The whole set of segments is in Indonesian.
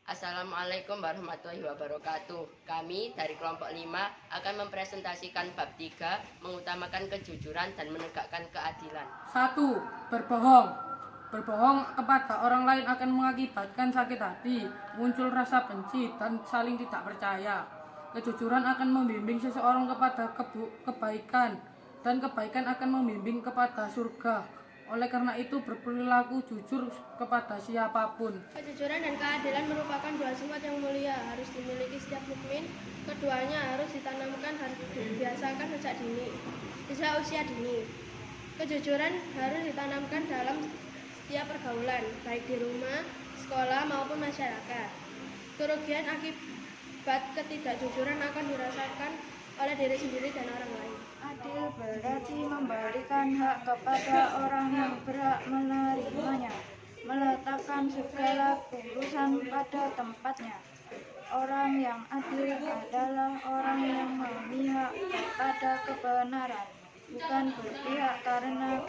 Assalamualaikum warahmatullahi wabarakatuh. Kami dari kelompok 5 akan mempresentasikan bab 3, mengutamakan kejujuran dan menegakkan keadilan. 1. Berbohong. Berbohong kepada orang lain akan mengakibatkan sakit hati, muncul rasa benci, dan saling tidak percaya. Kejujuran akan membimbing seseorang kepada kebaikan, dan kebaikan akan membimbing kepada surga. Oleh karena itu, berperilaku jujur kepada siapapun. Kejujuran dan keadilan merupakan dua sifat yang mulia, harus dimiliki setiap mukmin. Keduanya harus ditanamkan, harus dibiasakan sejak usia dini. Kejujuran harus ditanamkan dalam setiap pergaulan, baik di rumah, sekolah maupun masyarakat. Kerugian akibat ketidakjujuran akan dirasakan oleh diri sendiri dan orang lain. Adil berarti memberikan hak kepada orang yang berhak menerimanya, meletakkan segala urusan pada tempatnya. Orang yang adil adalah orang yang memihak kepada kebenaran, bukan berpihak karena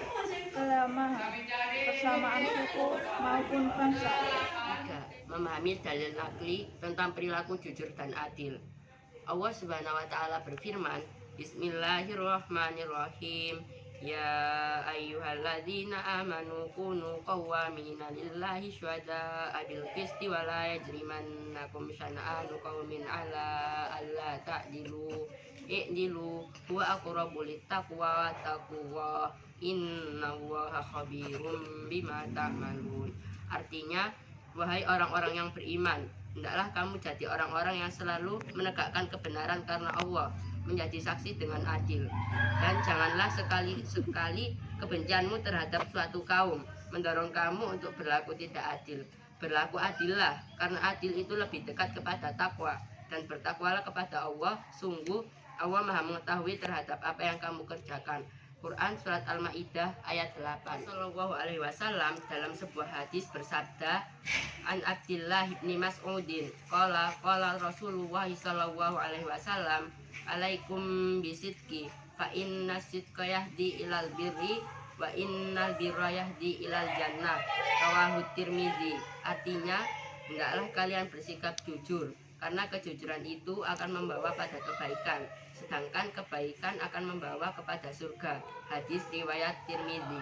kelemahan, persamaan suku maupun bangsa. 3. Memahami dalil akli tentang perilaku jujur dan adil. Allah Subhanahu wa taala berfirman, Bismillahirrahmanirrahim. Ya ayyuhalladzina amanu kunu qawwamina lillahi syuhada'a bil qisti wa la yajrimannakum syana'anu qaumin ala alla ta'dilu i'dilu huwa aqrabu littaqwa wattaqullah innallaha khabirum bima ta'malun. Artinya, wahai orang-orang yang beriman, hendaklah kamu jadi orang-orang yang selalu menegakkan kebenaran karena Allah, menjadi saksi dengan adil. Dan janganlah sekali-sekali kebencianmu terhadap suatu kaum mendorong kamu untuk berlaku tidak adil. Berlaku adillah, karena adil itu lebih dekat kepada takwa. Dan bertakwalah kepada Allah, sungguh Allah Maha mengetahui terhadap apa yang kamu kerjakan. Quran Surat Al-Ma'idah ayat 8. Sallallahu alaihi wasallam dalam sebuah hadis bersabda, An Abdillah ibni Mas'udin qala Rasulullah sallallahu alaihi wasallam, alaikum bisidqi fa inna sidqa yahdi ilal birri wa innal birra yahdi ilal jannah. Rawahu Tirmidzi. Artinya, hendaklah kalian bersikap jujur, karena kejujuran itu akan membawa pada kebaikan, sedangkan kebaikan akan membawa kepada surga. Hadis riwayat Tirmidzi.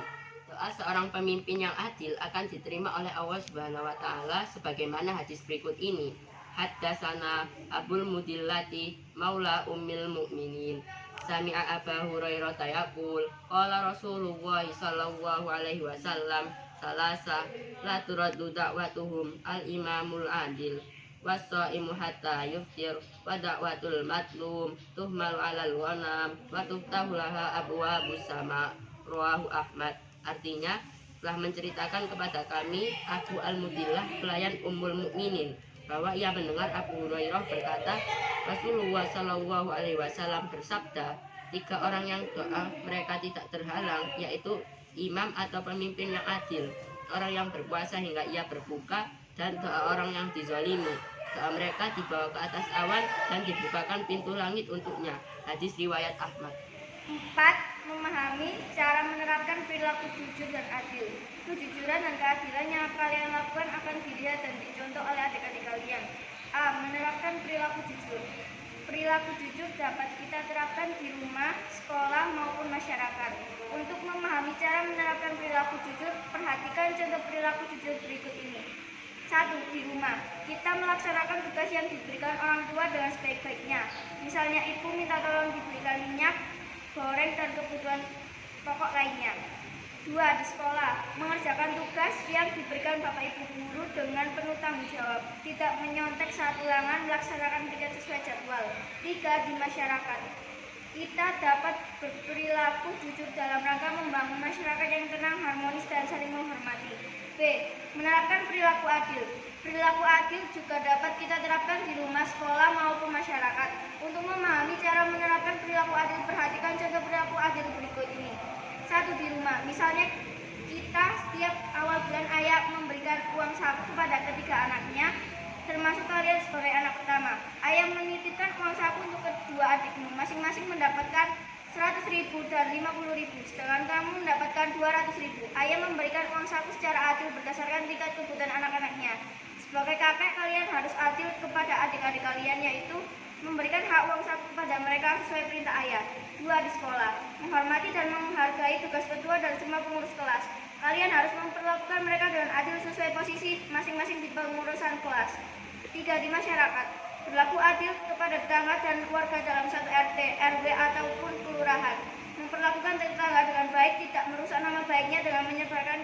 Doa seorang pemimpin yang adil akan diterima oleh Allah Subhanahu wa taala sebagaimana hadis berikut ini. Haddatsana Abul Mudillati Maula Ummil Mukminin. Sami'a Aba Hurairah yaqul qala Rasulullah sallallahu alaihi wasallam, salasa la turaddu da'watuhum al-imamul adil wasaimu hatta yuftir wa da'watul matlum tuhmalu alal ghanam wa tuftahu laha abwabus sama. Rawahu Ahmad. Artinya, telah menceritakan kepada kami Abu Al-Mudillah, pelayan Ummul Mukminin, bahwa ia mendengar Abu Hurairah berkata, Rasulullah Shallallahu alaihi wasallam bersabda, 3 orang yang doa mereka tidak terhalang, yaitu imam atau pemimpin yang adil, orang yang berpuasa hingga ia berbuka, dan doa orang yang dizalimi. Doa mereka dibawa ke atas awan dan dibukakan pintu langit untuknya. Hadis riwayat Ahmad. 4. Memahami cara menerapkan perilaku jujur dan adil. Kejujuran dan keadilan yang kalian lakukan akan dilihat dan dicontoh oleh adik-adik kalian. A. Menerapkan perilaku jujur. Perilaku jujur dapat kita terapkan di rumah, sekolah, maupun masyarakat. Untuk memahami cara menerapkan perilaku jujur, perhatikan contoh perilaku jujur berikut ini. 1. Di rumah, kita melaksanakan tugas yang diberikan orang tua dengan sebaik-baiknya. Misalnya, ibu minta tolong diberikan minyak goreng dan kebutuhan pokok lainnya. 2. Di sekolah, mengerjakan tugas yang diberikan bapak ibu guru dengan penuh tanggung jawab, tidak menyontek saat ulangan, melaksanakan tiket sesuai jadwal. 3. Di masyarakat, kita dapat berperilaku jujur dalam rangka membangun masyarakat yang tenang, harmonis, dan saling menghormati. B. Menerapkan perilaku adil. Perilaku adil juga dapat kita terapkan di rumah, sekolah, maupun masyarakat. Untuk memahami cara menerapkan perilaku adil, perhatikan contoh perilaku adil berikut ini. 1. Di rumah, misalnya kita setiap awal bulan ayah memberikan uang saku kepada ketiga anaknya, termasuk kalian sebagai anak pertama. Ayah menitipkan uang saku untuk kedua adikmu, masing-masing mendapatkan 100.000 dan 50.000, sedangkan kamu mendapatkan 200.000. Ayah memberikan uang saku secara adil berdasarkan tingkat kebutuhan anak-anaknya. Sebagai kakek, kalian harus adil kepada adik-adik kalian, yaitu memberikan hak uang saku kepada mereka sesuai perintah ayah. 2. Di sekolah, menghormati dan menghargai tugas ketua dan semua pengurus kelas. Kalian harus memperlakukan mereka dengan adil sesuai posisi masing-masing di pengurusan kelas. 3. Di masyarakat, berlaku adil kepada tetangga dan keluarga dalam satu RT, RW ataupun kelurahan. Memperlakukan tetangga dengan baik, tidak merusak nama baiknya dengan menyebarkan